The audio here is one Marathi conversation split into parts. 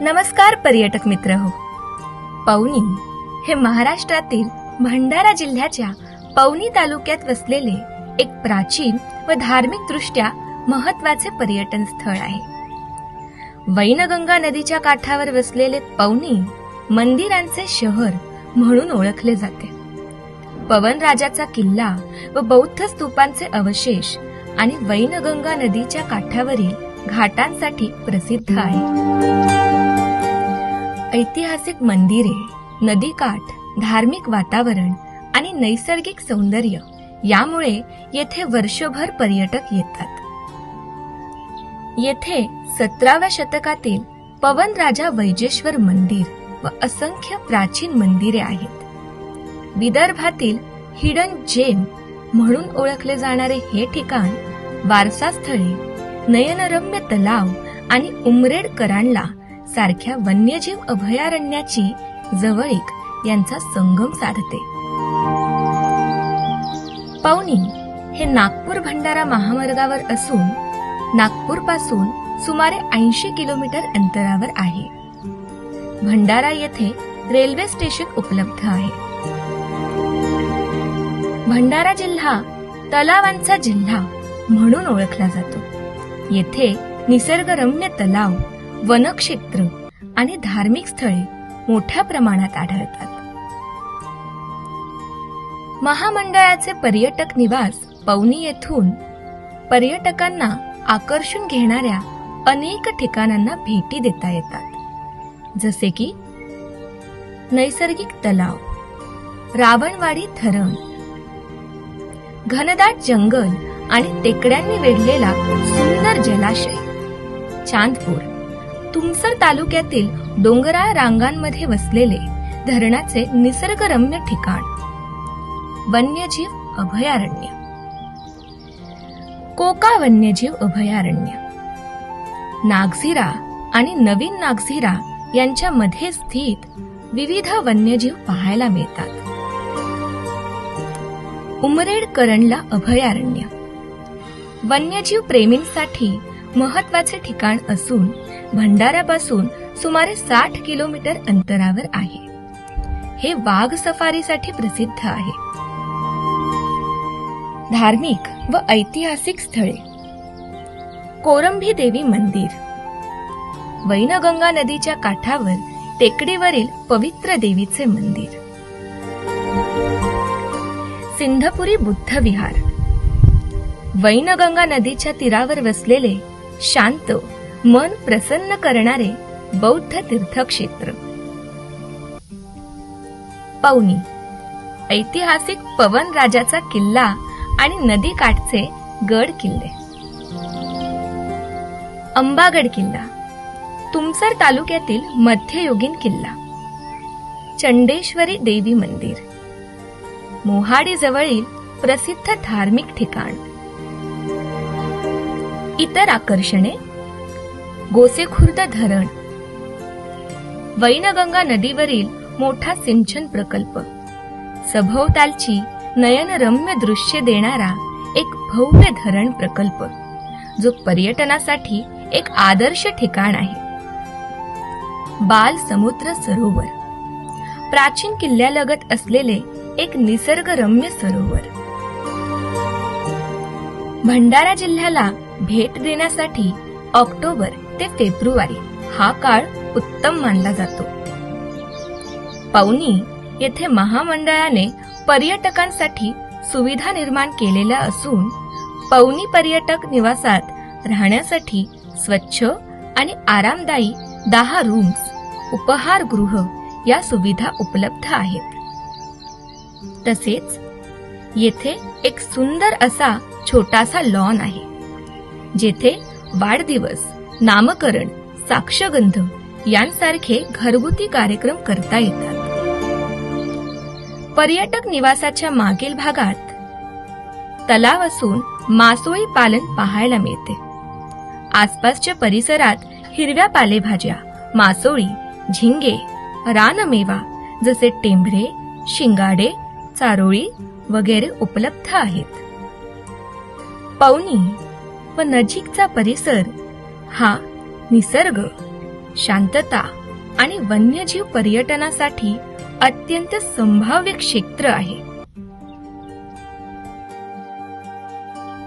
नमस्कार पर्यटक मित्र हो. पवनी हे महाराष्ट्रातील भंडारा जिल्ह्याच्या पवनी तालुक्यात वसलेले एक प्राचीन व धार्मिक दृष्ट्या महत्वाचे पर्यटन स्थळ आहे. वैनगंगा नदीच्या काठावर वसलेले पवनी मंदिरांचे शहर म्हणून ओळखले जाते. पवन राजाचा किल्ला व बौद्ध स्तूपांचे अवशेष आणि वैनगंगा नदीच्या काठावरील घाटांसाठी प्रसिद्ध आहे. ऐतिहासिक मंदिरे, नदीकाठ, धार्मिक वातावरण आणि नैसर्गिक सौंदर्य यामुळे येथे वर्षभर पर्यटक येतात. येथे 17व्या शतकातील पवन राजा वैजेश्वर मंदिर व असंख्य प्राचीन मंदिरे आहेत. विदर्भातील हिडन जेम म्हणून ओळखले जाणारे हे ठिकाण वारसा स्थळे, नयनरम्य तलाव आणि उमरेड करांडला सारख्या वन्यजीव अभयारण्याची जवळीक यांचा संगम साधते. पवनी हे नागपूर भंडारा महामार्गावर असून नागपूर पासून सुमारे 80 किलोमीटर अंतरावर आहे. भंडारा येथे रेल्वे स्टेशन उपलब्ध आहे. भंडारा जिल्हा तलावांचा जिल्हा म्हणून ओळखला जातो. येथे निसर्गरम्य तलाव, वनक्षेत्र आणि धार्मिक स्थळे मोठ्या प्रमाणात आढळतात. महामंडळाचे पर्यटक निवास पवनी येथून पर्यटकांना आकर्षून घेणाऱ्या अनेक ठिकाणांना भेटी देता येतात. जसे की नैसर्गिक तलाव, रावणवाडी धरण, घनदाट जंगल आणि टेकड्यांनी वेढलेला सुंदर जलाशय, चांदपूर, तुमसर तालुक्यातील डोंगराळ रांगांमध्ये वसलेले धरणाचे निसर्गरम्य ठिकाण, वन्यजीव अभयारण्य, कोका वन्यजीव अभयारण्य, नागझिरा आणि नवीन नागझिरा यांच्या मध्ये स्थित विविध वन्यजीव पाहायला मिळतात. उमरेड करंडला अभयारण्य वन्यजीव प्रेमींसाठी महत्वाचे ठिकाण असून भंडाऱ्यापासून सुमारे 60 किलोमीटर अंतरावर आहे. हे वाघ सफारीसाठी प्रसिद्ध आहे. धार्मिक व ऐतिहासिक स्थळे, कोरंभी देवी मंदिर, वैनगंगा नदीच्या काठावर टेकडीवरील पवित्र देवीचे मंदिर, सिंधपुरी बुद्ध विहार, वैनगंगा नदीच्या तीरावर वसलेले शांत, मन प्रसन्न करणारे बौद्ध तीर्थक्षेत्र. पवनी ऐतिहासिक पवन राजाचा किल्ला आणि नदीकाठचे गड किल्ले. अंबागड किल्ला, तुमसर तालुक्यातील मध्ययुगीन किल्ला, चंडेश्वरी देवी मंदिर, मोहाडी जवळील प्रसिद्ध धार्मिक ठिकाण. इतर आकर्षणे, गोसेखुर्द धरण, वैनगंगा नदीवरील मोठा सिंचन प्रकल्प, सभोवतालची नयनरम्य दृश्य देणारा एक भव्य धरण प्रकल्प जो पर्यटनासाठी एक आदर्श ठिकाण आहे. बाल समुद्र सरोवर, प्राचीन किल्ल्यालगत असलेले एक निसर्गरम्य सरोवर. भंडारा जिल्ह्याला भेट देण्यासाठी ऑक्टोबर ते फेब्रुवारी हा काळ उत्तम मानला जातो. पवनी येथे महामंडळाने पर्यटकांसाठी सुविधा निर्माण केलेल्या असून पवनी पर्यटक निवासात राहण्यासाठी स्वच्छ आणि आरामदायी 10 रूम्स, उपहारगृह या सुविधा उपलब्ध आहेत. तसेच येथे एक सुंदर असा छोटासा लॉन आहे जेथे वाढदिवस, नामकरण, साक्षगंध यांसारखे घरगुती कार्यक्रम करता येतात. पर्यटक निवासाच्या मागील भागात तलाव असून मासोळी पालन पाहायला मिळते. आसपासच्या परिसरात हिरव्या पालेभाज्या, मासोळी, झिंगे, रानमेवा जसे टेंभरे, शिंगाडे, चारोळी वगैरे उपलब्ध आहेत. पवनी व नजीकचा परिसर हा निसर्ग, शांतता आणि वन्यजीव पर्यटनासाठी अत्यंत संभाव्य क्षेत्र आहे.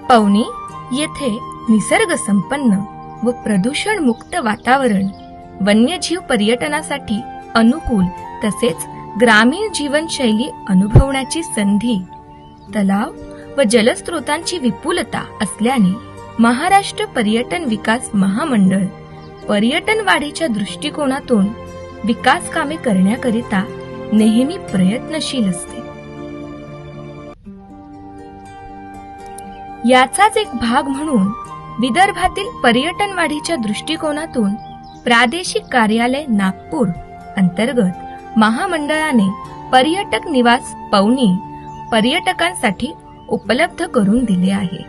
पवनी येथे निसर्ग संपन्न व प्रदूषण मुक्त वातावरण, वन्यजीव पर्यटनासाठी अनुकूल तसेच ग्रामीण जीवनशैली अनुभवण्याची संधी, तलाव व जलस्रोतांची विपुलता असल्याने महाराष्ट्र पर्यटन विकास महामंडळ पर्यटन वाढीच्या दृष्टिकोनातून विकास कामे करण्याकरिता नेहमी प्रयत्नशील असते. याचाच एक भाग म्हणून विदर्भातील पर्यटन वाढीच्या दृष्टिकोनातून प्रादेशिक कार्यालय नागपूर अंतर्गत महामंडळाने पर्यटक निवास पवनी पर्यटकांसाठी उपलब्ध करून दिले आहे.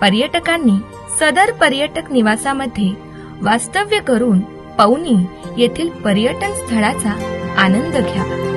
पर्यटकांनी सदर पर्यटक निवासामध्ये वास्तव्य करून पवनी येथील पर्यटन स्थळाचा आनंद घ्यावा.